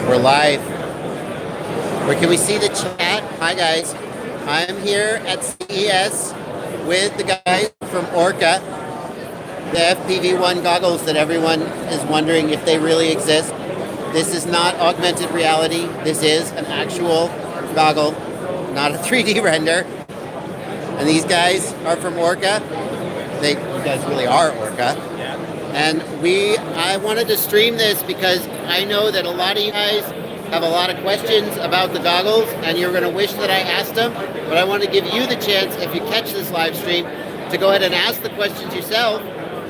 We're live. Where can we see the chat? Hi guys. I'm here at CES with the guys from Orqa, the FPV.One goggles that everyone is wondering if they really exist. This is not augmented reality. This is an actual goggle, not a 3D render. And these guys are from Orqa. You guys really are Orqa. And I wanted to stream this because I know that a lot of you guys have a lot of questions about the goggles and you're going to wish that I asked them, but I want to give you the chance, if you catch this live stream, to go ahead and ask the questions yourself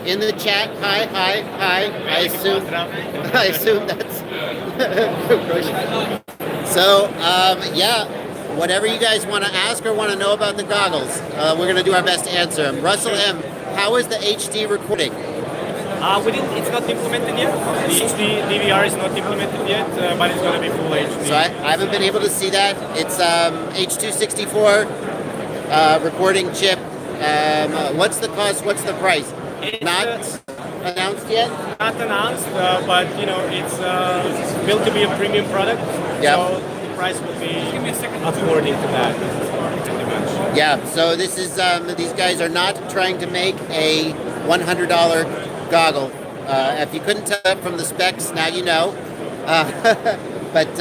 in the chat. Hi. I assume that's so yeah, whatever you guys want to ask or want to know about the goggles, we're going to do our best to answer them. Russell M, how is the HD recording? It's not implemented yet. The HD DVR is not implemented yet, but it's going to be full HD. So I haven't been able to see that. It's H.264 recording chip. What's the cost? What's the price? It's not announced yet? Not announced, but you know, it's built to be a premium product. Yep. So the price will be according to that. Yeah, so this is, these guys are not trying to make a $100 goggle. If you couldn't tell from the specs, now you know. But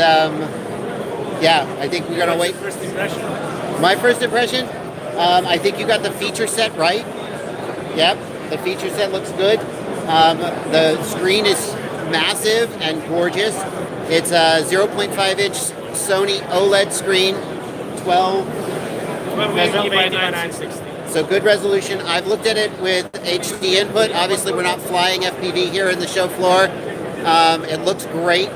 yeah, I think we're gonna wait. First impression? My first impression, I think you got the feature set right. Yep, the feature set looks good. The screen is massive and gorgeous. It's a 0.5 inch Sony OLED screen, 12 resolution by 960. So good resolution. I've looked at it with HD input. Obviously, we're not flying FPV here in the show floor. It looks great.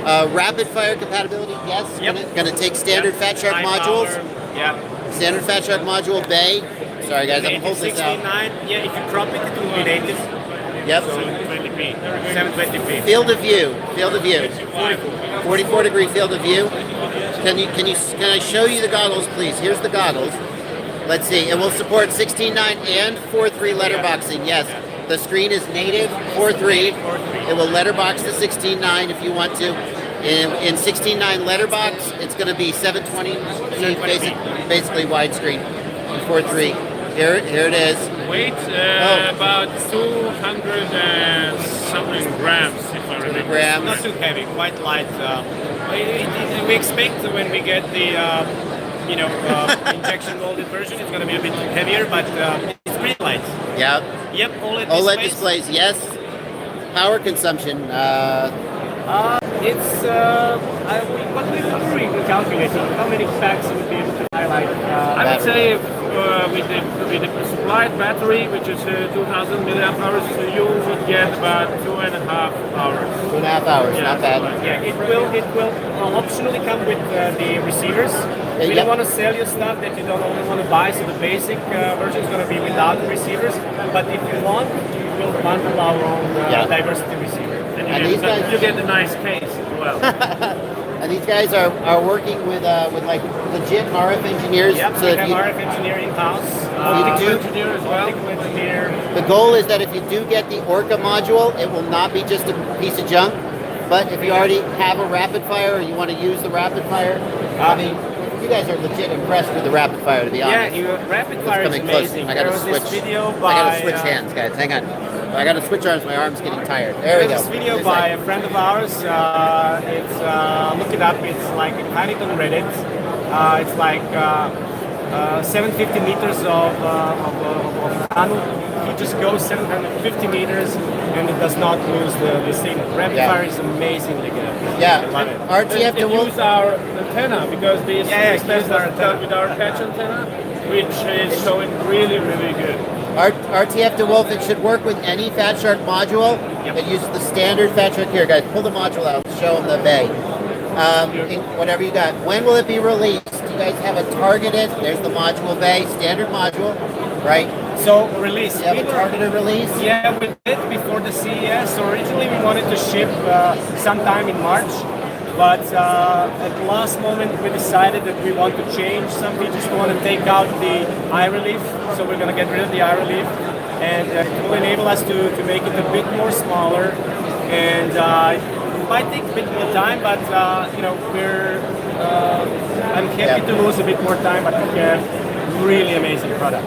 Rapid fire compatibility, yes. Yep. Going to take standard Fat Shark modules. Yeah. Standard Fat Shark module bay. Sorry guys, I'm holding this out. Yeah, if you crop it, it will be native. Yep. 720p. Field of view. 44 degree field of view. Can I show you the goggles, please? Here's the goggles. Let's see. It will support 16:9 and 4:3 letterboxing. Yes, the screen is native 4:3. It will letterbox the 16:9 if you want to. In 16:9 letterbox, it's going to be 720, basically widescreen. 4:3. Here it is. Weight about 200 and something grams, if I remember. Grams. Not too heavy, quite light. We expect when we get the injection molded version, it's going to be a bit heavier, but it's pretty light. Yeah. Yep, OLED displays. Yes. Power consumption. It's what we calculated. How many packs would be able to highlight? I would say with the supplied battery, which is 2,000 milliamp hours, so you would get about 2.5 hours. 2.5 hours, Yeah, not bad. Yeah, it will optionally come with the receivers. We don't want to sell you stuff that you don't only want to buy, so the basic version is going to be without the receivers. But if you want, you will bundle our own diversity receiver. And you get a nice case as well. And these guys are working with like legit RF engineers. Yep, So we if have you, RF engineer in-house. Engineer as well. Engineer. the goal is that if you do get the Orqa module, it will not be just a piece of junk. But if you already have a rapid fire or you want to use the rapid fire, I mean, you guys are legit impressed with the rapid fire, to be honest. Yeah, rapid fire is amazing. I gotta switch. I gotta switch hands, guys. Hang on. I gotta switch arms. My arm's getting tired. There we go. This video by a friend of ours. Look it up. It's like I find it on Reddit. It's like 750 meters of tunnel. He just goes 750 meters and it does not lose the signal. Rapid fire is amazingly good. Yeah. I love it. RTF to use our antenna because this test is done with our patch antenna, which is showing really, really good. RTF to Wolf, it should work with any Fat Shark module. It uses the standard Fat Shark. Here, guys, pull the module out. Show them the bay. Whatever you got. When will it be released? You guys have a targeted. There's the module bay, standard module, right? So release. You have a targeted release. Yeah, we did before the CES. So originally we wanted to ship sometime in March. But at the last moment we decided that we want to change some features. We want to take out the eye relief, so we're going to get rid of the eye relief, and it will enable us to make it a bit more smaller and might take a bit more time, but you know, I'm happy to lose a bit more time, but we have really amazing product.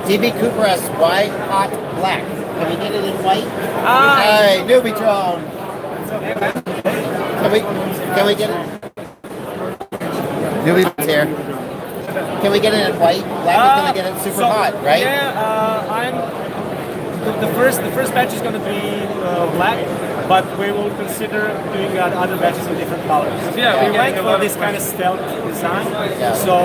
DB Cooper asks, why hot black? Can we get it in white? Ah. Hey, Newbie-tron. Can we get it? Newbie's here. Can we get it in white? Black is going to get it super hot, right? Yeah, the first batch is going to be black, but we will consider doing other batches in different colors. Yeah, we went for this kind of stealth design, so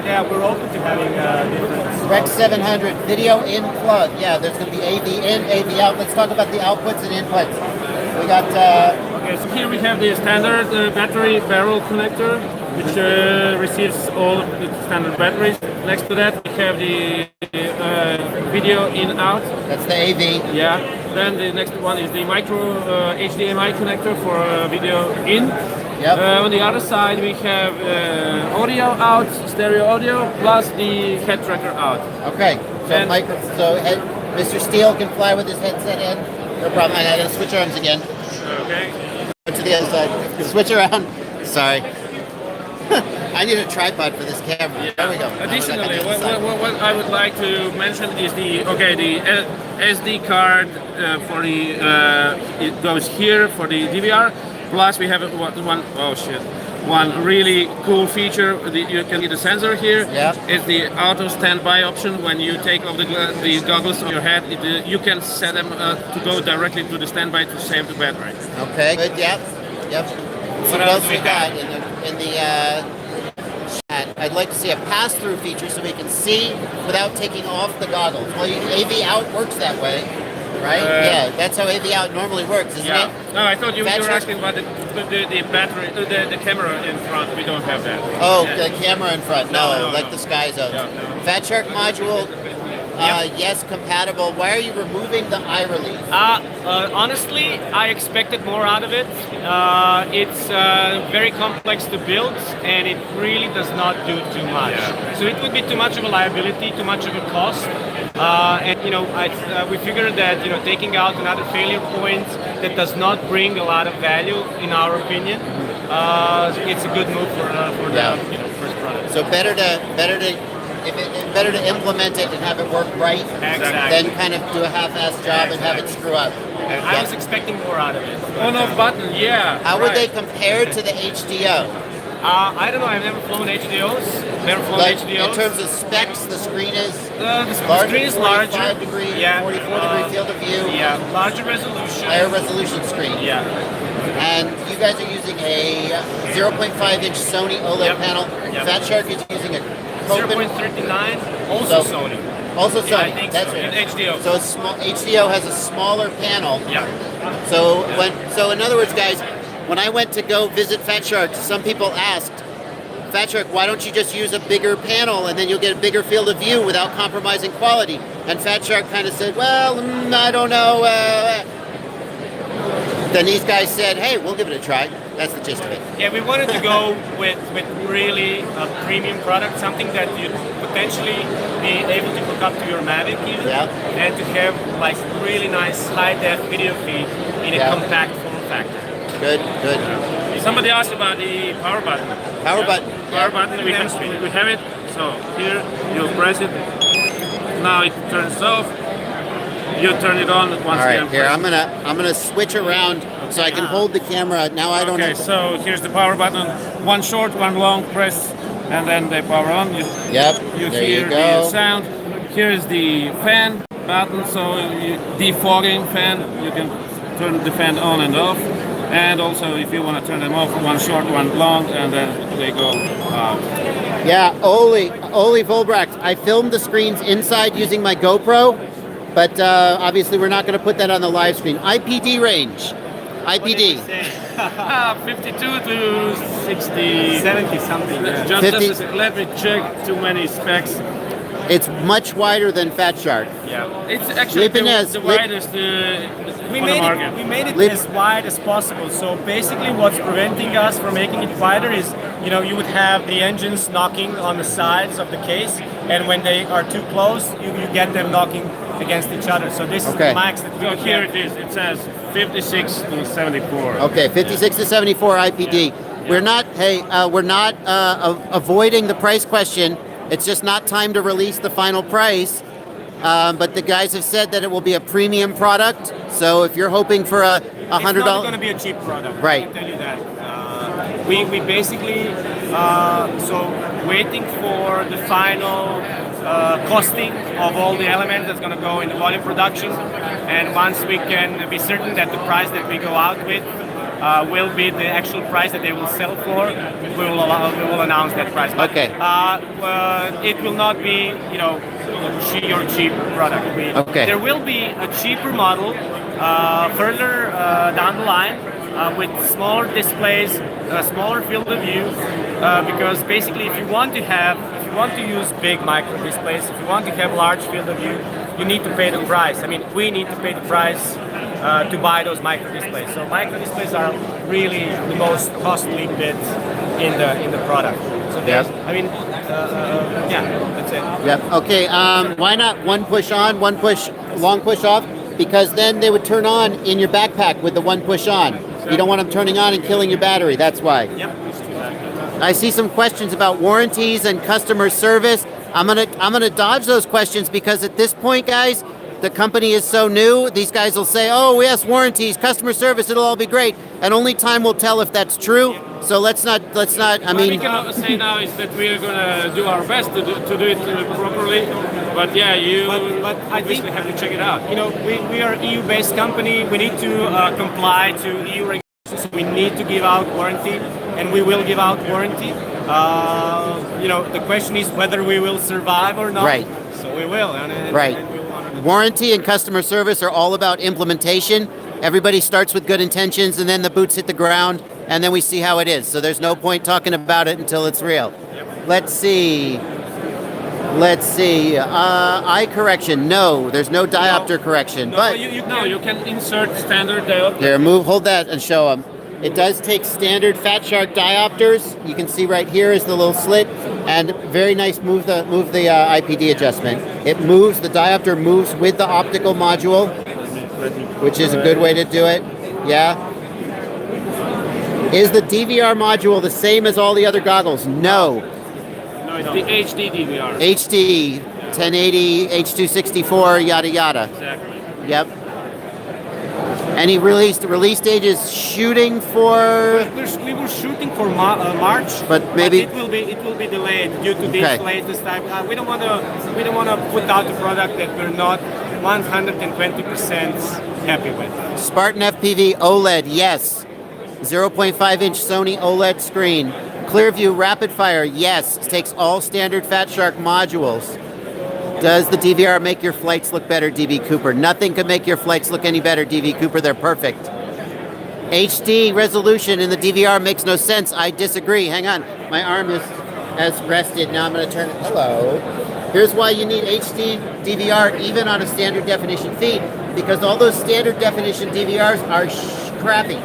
yeah, we're open to having different. Rex 700 video in plug. Yeah, there's going to be AV in, AV out. Let's talk about the outputs and inputs. We got. Okay, so here we have the standard battery barrel connector, which receives all of the standard batteries. Next to that, we have the video in out. That's the AV. Yeah. Then the next one is the micro HDMI connector for video in. Yep. On the other side, we have audio out, stereo audio, plus the head tracker out. Okay. So Mr. Steele can fly with his headset in. No problem. I gotta switch arms again. Okay. Go to the other side. Switch around. Sorry. I need a tripod for this camera. Yeah. There we go. Additionally, what I would like to mention is the SD card for the it goes here for the DVR. Plus, we have one really cool feature. You can get a sensor here. Yeah. It's the auto standby option. When you take off the goggles on your head, you can set them to go directly to the standby to save the battery. Okay. Good. Yep. What else we got in the chat? I'd like to see a pass-through feature so we can see without taking off the goggles. Well, AV out works that way, right? Yeah, that's how AV out normally works, isn't it? No, I thought you were asking about the battery, the camera in front. We don't have that. Oh, Yeah. the camera in front. No, like the Sky Zones. No. Fat Shark module. Yes, compatible. Why are you removing the eye relief? Honestly, I expected more out of it. It's very complex to build, and it really does not do too much. Yeah. So it would be too much of a liability, too much of a cost. And you know, we figured that taking out another failure point that does not bring a lot of value, in our opinion, it's a good move for the first product. So better to implement it and have it work right than kind of do a half-assed job and have it screw up. I was expecting more out of it. On-off button, yeah. How would they compare to the HDO? I don't know. I've never flown HDOs. Never flown HDOs. In terms of specs, the screen is the screen is larger. 45 degree, 44 degree field of view. Yeah, larger resolution. Higher resolution screen. Yeah. And you guys are using a 0.5-inch Sony OLED panel. Yep. Fat Shark is using a 0.39, also Sony. Also Sony. Yeah, I think That's so. right. And HDO. So it's small, HDO has a smaller panel. Yeah. So in other words, guys, when I went to go visit Fat Shark, some people asked, Fat Shark, why don't you just use a bigger panel and then you'll get a bigger field of view without compromising quality? And Fat Shark kind of said, well, I don't know. Then these guys said, hey, we'll give it a try. That's the gist of it. Yeah, we wanted to go with really a premium product, something that you'd potentially be able to hook up to your Mavic even, and to have like really nice high-def video feed in a compact form factor. Good. Somebody asked about the power button. Power button. Power button, we have it. So here, you press it. Now it turns off. You turn it on once again. All right, here I'm gonna switch around so I can hold the camera. Now I don't. Okay, so here's the power button. One short, one long press, and then they power on. You there hear you go. the sound. Here is the fan button, so defogging fan. You can turn the fan on and off. And also, if you want to turn them off, one short, one long, and then they go out. Yeah, Oli Volbracht. I filmed the screens inside using my GoPro, but obviously we're not going to put that on the live screen. IPD range. IPD. 52 to 60. 70 something. Just let me check too many specs. It's much wider than Fat Shark. Yeah, it's actually the widest we made it as wide as possible. So basically what's preventing us from making it wider is, you would have the engines knocking on the sides of the case, and when they are too close, you get them knocking against each other. So this is the max that we here it is. It says 56 to 74. Okay, 56 to 74 IPD. We're not, avoiding the price question. It's just not time to release the final price. But the guys have said that it will be a premium product. So if you're hoping for $100, it's not going to be a cheap product. Right. I can tell you that. We basically waiting for the final costing of all the elements that's going to go in the volume production, and once we can be certain that the price that we go out with will be the actual price that they will sell for, we will announce that price. But, Okay. It will not be, your cheap product. Okay. There will be a cheaper model further down the line with smaller displays, smaller field of view, because basically if you want to use big micro displays, if you want to have large field of view, you need to pay the price. I mean, we need to pay the price to buy those micro displays. So micro displays are really the most costly bit in the product. So Yes. I mean, that's it. Yep. Okay. Why not one push on, one push, long push off? Because then they would turn on in your backpack with the one push on. You don't want them turning on and killing your battery. That's why. Yep. I see some questions about warranties and customer service. I'm gonna dodge those questions because at this point, guys, the company is so new. These guys will say, "Oh, yes, warranties, customer service, it'll all be great," and only time will tell if that's true. So let's not. I What we mean, can say now is that we are gonna do our best to do it properly. But yeah, But I think have to check it out. We are an EU-based company. We need to comply to EU regulations. So we need to give out warranty, and we will give out warranty. The question is whether we will survive or not. Right. So we will. Right. And we will honor the warranty and customer service are all about implementation. Everybody starts with good intentions, and then the boots hit the ground, and then we see how it is. So there's no point talking about it until it's real. Let's see. Eye correction. No, there's no diopter correction. No, but you can insert standard diopter. here, hold that and show them. It does take standard Fat Shark diopters. You can see right here is the little slit, and very nice. Move the IPD adjustment. It moves. The diopter moves with the optical module, which is a good way to do it. Yeah. Is the DVR module the same as all the other goggles? No. No, it's the HD DVR. HD, 1080, H.264, yada yada. Exactly. Yep. Any release stages shooting for? We were shooting for March, But maybe- it will be delayed due to Okay. this latest time. We don't want to put out a product that we're not 120% happy with. Spartan FPV OLED, yes. 0.5 inch Sony OLED screen. Clearview rapid fire, yes. Takes all standard Fat Shark modules. Does the DVR make your flights look better, DB Cooper? Nothing can make your flights look any better, DB Cooper. They're perfect. HD resolution in the DVR makes no sense. I disagree. Hang on. My arm has rested. Now I'm going to turn it. Hello. Here's why you need HD DVR even on a standard definition feed, because all those standard definition DVRs are crappy.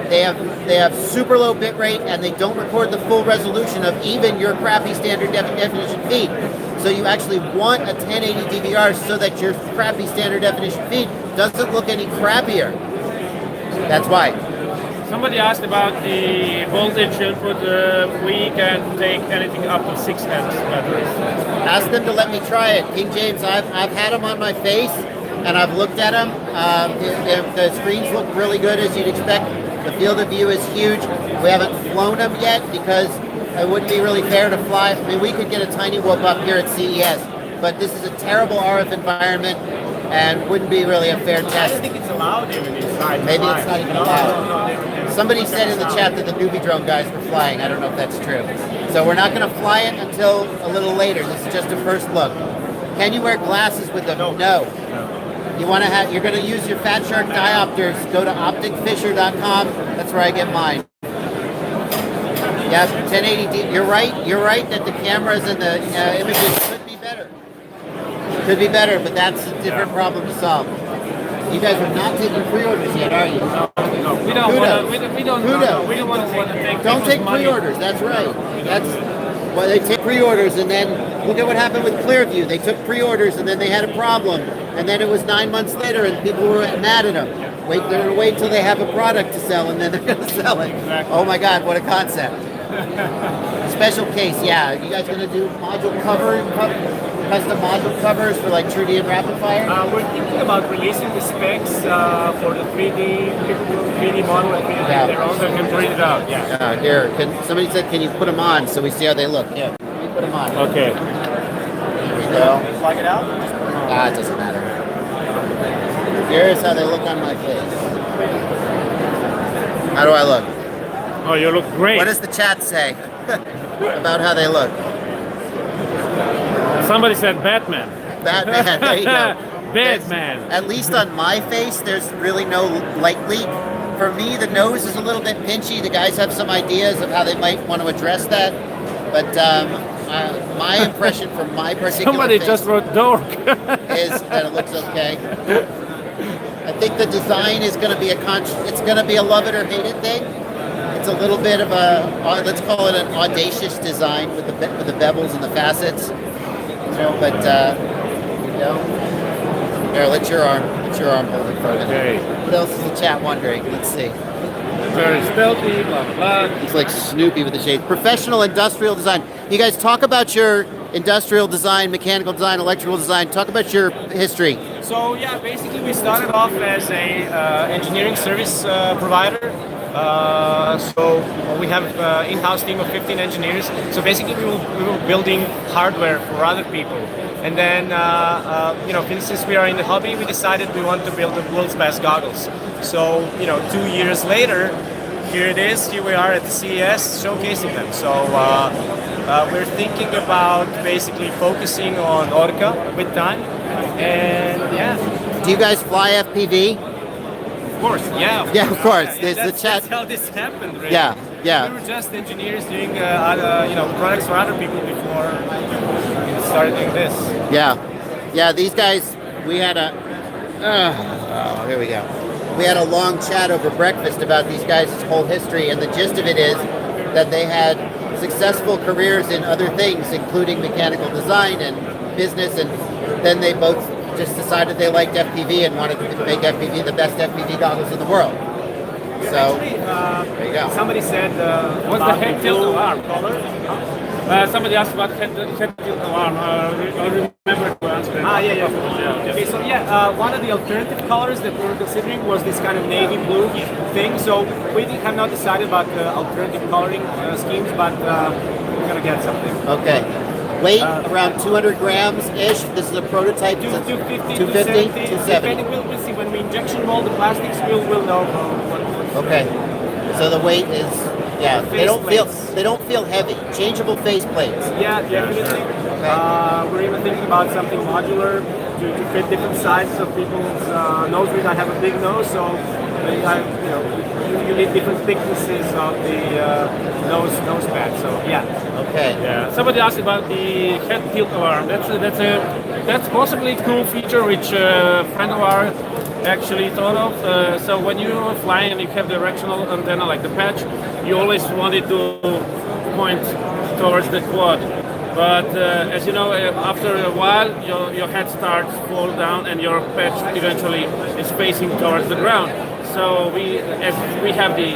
They have super low bit rate, and they don't record the full resolution of even your crappy standard definition feed. So you actually want a 1080 DVR so that your crappy standard definition feed doesn't look any crappier. That's why. Somebody asked about the voltage input. We can take anything up to 6 amps batteries. Ask them to let me try it. King James, I've had them on my face, and I've looked at them. The screens look really good, as you'd expect. The field of view is huge. We haven't flown them yet because it wouldn't be really fair to fly. I mean, we could get a tiny whoop up here at CES, but this is a terrible RF environment and wouldn't be really a fair I test. don't think it's allowed even inside. Maybe it's not even allowed. No. Somebody said in the chat that the newbie drone guys were flying. I don't know if that's true. So we're not going to fly it until a little later. This is just a first look. Can you wear glasses with them? No. You're going to use your Fat Shark diopters. Go to opticfisher.com. That's where I get mine. Yeah, 1080D. You're right that the cameras and the images could be better. Could be better, but that's a different problem to solve. You guys are not taking pre-orders yet, are you? No, we don't want to. We don't want to take. Don't take money. pre-orders. That's right. Well, they take pre-orders, and then look at what happened with Clearview. They took pre-orders, and then they had a problem, and then it was 9 months later, and people were mad at them. They're gonna wait until they have a product to sell, and then they're gonna sell it. Exactly. Oh my God, what a concept! Special case, yeah. You guys gonna do module custom module covers for like 3D and rapid fire? We're thinking about releasing the specs for the 3D, people do 3D model and 3D Yeah. their own, so they can print it out. Yeah. Here, somebody said, can you put them on so we see how they look? Yeah, let me put them on. Okay. There we go. Plug it out. It doesn't matter. Here's how they look on my face. How do I look? Oh, you look great. What does the chat say about how they look? Somebody said Batman. Batman, there you go. Batman. At least on my face, there's really no light leak. For me, the nose is a little bit pinchy. The guys have some ideas of how they might want to address that. But my impression from my particular Somebody face just wrote dork. is that it looks okay. I think the design is going to be it's going to be a love it or hate it thing. It's a little bit of let's call it an audacious design with the bevels and the facets. But here, let your arm hold it for a minute. Okay. What else is the chat wondering? Let's see. Very stealthy, blah blah blah. It's like Snoopy with the shades. Professional industrial design. You guys talk about your industrial design, mechanical design, electrical design. Talk about your history. So yeah, basically we started off as a engineering service provider. So we have in-house team of 15 engineers. So basically we were building hardware for other people. And then, since we are in the hobby, we decided we want to build the world's best goggles. So, 2 years later, here it is. Here we are at the CES showcasing them. So we're thinking about basically focusing on Orqa with time. And yeah. Do you guys fly FPV? Of course, yeah. Yeah, of course. Yeah, There's the chat. That's how this happened, really. Yeah. We were just engineers doing, products for other people before we started doing this. Yeah. These guys. We had here we go. We had a long chat over breakfast about these guys' whole history, and the gist of it is that they had successful careers in other things, including mechanical design and business, and then they both just decided they liked FPV and wanted to make FPV the best FPV goggles in the world. So there you go. Somebody said, What's the head tilt alarm? color? Somebody asked about head tilt alarm. I remember to answer it. Yeah. Okay, so one of the alternative colors that we were considering was this kind of navy blue thing. So we have not decided about the alternative coloring schemes, but we're gonna get something. Okay. Weight around 200 grams ish. This is a prototype. 250, 250, 270. 270. We'll see when we injection mold the plastics. We'll know what. Okay. So the weight is they don't feel heavy. Changeable face plates. Yeah, definitely. We're even thinking about something modular to fit different sizes of people's nose rings. I have a big nose, so you need different thicknesses of the nose pad. So yeah. Okay. Yeah. Somebody asked about the head tilt alarm. That's possibly a cool feature which a friend of ours actually thought of. So when you're flying and you have the directional antenna like the patch, you always want it to point towards the quad. But as you know, after a while, your head starts to fall down and your patch eventually is facing towards the ground. So we have the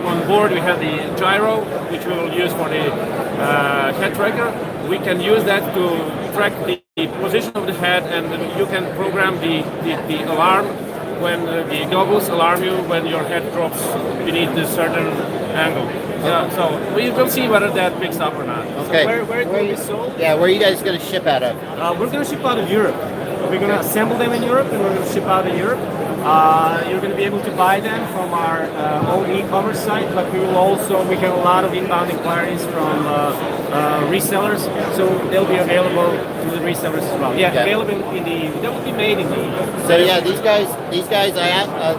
on board, we have the gyro, which we will use for the head tracker. We can use that to track the position of the head, and you can program the alarm when the goggles alarm you when your head drops beneath a certain angle. Yeah, so we will see whether that picks up or not. Okay. So where it will be sold? Yeah, where are you guys going to ship out of? We're going to ship out of Europe. We're going to assemble them in Europe, and we're going to ship out of Europe. You're going to be able to buy them from our own e-commerce site, but we have a lot of inbound inquiries from resellers, so they'll be available to the resellers as well. Yeah, Okay. available they will be made in the. So yeah, these guys,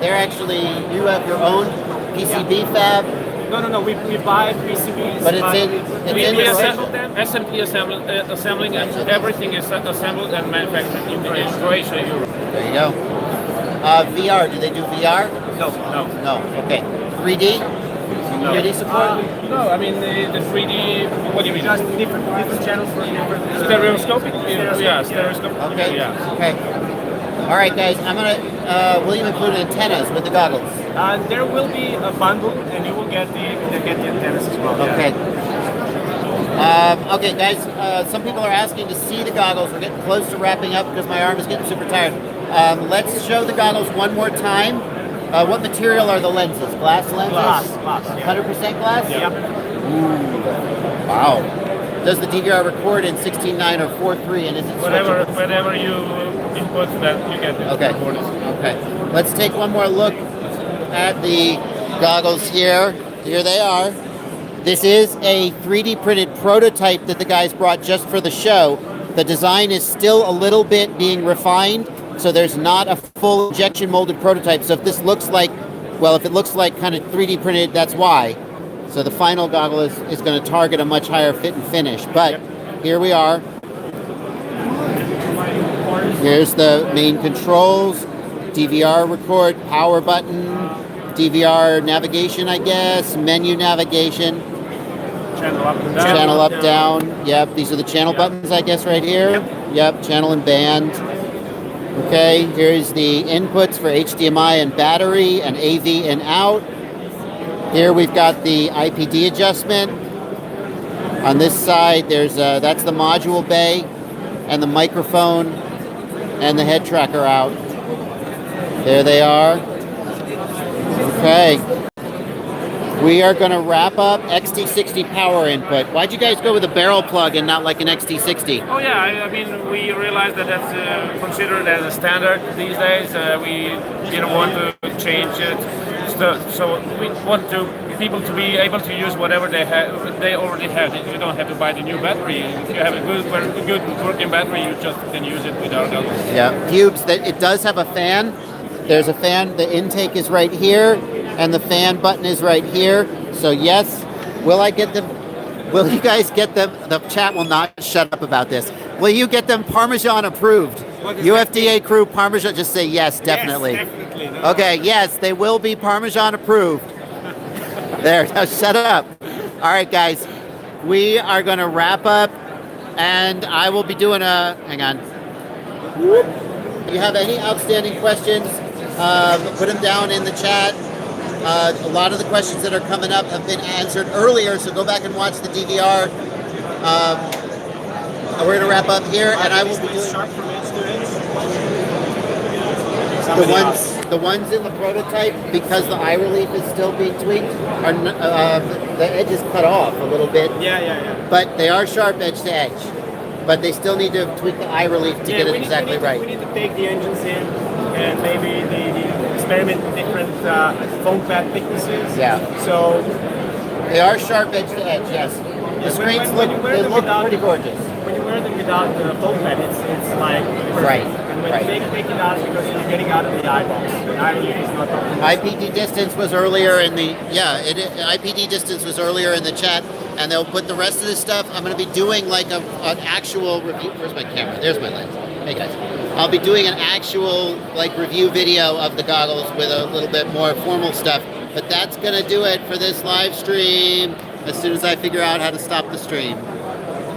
they're actually, you have your own PCB fab. No, we buy PCBs. But it's in SMP assembling, and everything is assembled and manufactured in Croatia, Europe. There you go. VR, do they do VR? No. No. Okay. 3D? No. 3D support? No, I mean the 3D. What do you mean? Just different channels for different. Stereoscopic? Yeah, stereoscopic. Okay. Yeah. Okay. All right, guys. will you include antennas with the goggles? There will be a bundle, and you will get the antennas as well. Okay. Okay, guys. Some people are asking to see the goggles. We're getting close to wrapping up because my arm is getting super tired. Let's show the goggles one more time. What material are the lenses? Glass lenses? Glass. 100% glass? Yep. Ooh. Wow. Does the DVR record in 16:9 or 4:3, and is it switchable? Whatever you input, that you get it. Okay. Okay. Let's take one more look at the goggles here. Here they are. This is a 3D printed prototype that the guys brought just for the show. The design is still a little bit being refined, so there's not a full injection molded prototype. So if this looks like, well, if it looks like kind of 3D printed, that's why. So the final goggle is going to target a much higher fit and finish. But here we are. Here's the main controls, DVR record, power button, DVR navigation, I guess, menu navigation. Channel up and down. Channel up, down. Yep, these are the channel buttons, I guess, right here. Yep, channel and band. Okay, here's the inputs for HDMI and battery and AV in out. Here we've got the IPD adjustment. On this side, there's that's the module bay and the microphone and the head tracker out. There they are. Okay. We are going to wrap up XT60 power input. Why'd you guys go with a barrel plug and not like an XT60? Oh yeah, I mean, we realized that that's considered as a standard these days. We didn't want to change it, so we want people to be able to use whatever they already have. You don't have to buy the new battery. If you have a good working battery, you just can use it with our goggles. Yeah, Cubes. It does have a fan. There's a fan. The intake is right here, and the fan button is right here. So yes, will I get them? Will you guys get them? The chat will not shut up about this. Will you get them Parmesan approved? UFDA crew Parmesan. Just say yes, definitely. Yes, definitely. No. Okay, yes, they will be Parmesan approved. There, now shut up. All right, guys, we are going to wrap up, and I will be doing a. Hang on. If you have any outstanding questions, put them down in the chat. A lot of the questions that are coming up have been answered earlier, so go back and watch the DVR. We're going to wrap up here, and I will be doing Sharp from edge to edge. the ones in the prototype, because the eye relief is still being tweaked, are the edge is cut off a little bit. Yeah. But they are sharp edge to edge. But they still need to tweak the eye relief to get it exactly right. We need to take the engines in and maybe the experiment with different foam pad thicknesses. Yeah. So They are sharp edge to edge, yes. The screens look pretty gorgeous. When you wear them without the foam pad, it's like perfect. Right. And when Right. you take it out, because you're getting out of the eyeballs. The eye relief is not optimal. IPD distance was earlier in the IPD distance was earlier in the chat, and they'll put the rest of this stuff. I'm going to be doing like an actual review. Where's my camera? There's my lens. Hey guys, I'll be doing an actual like review video of the goggles with a little bit more formal stuff. But that's going to do it for this live stream. As soon as I figure out how to stop the stream.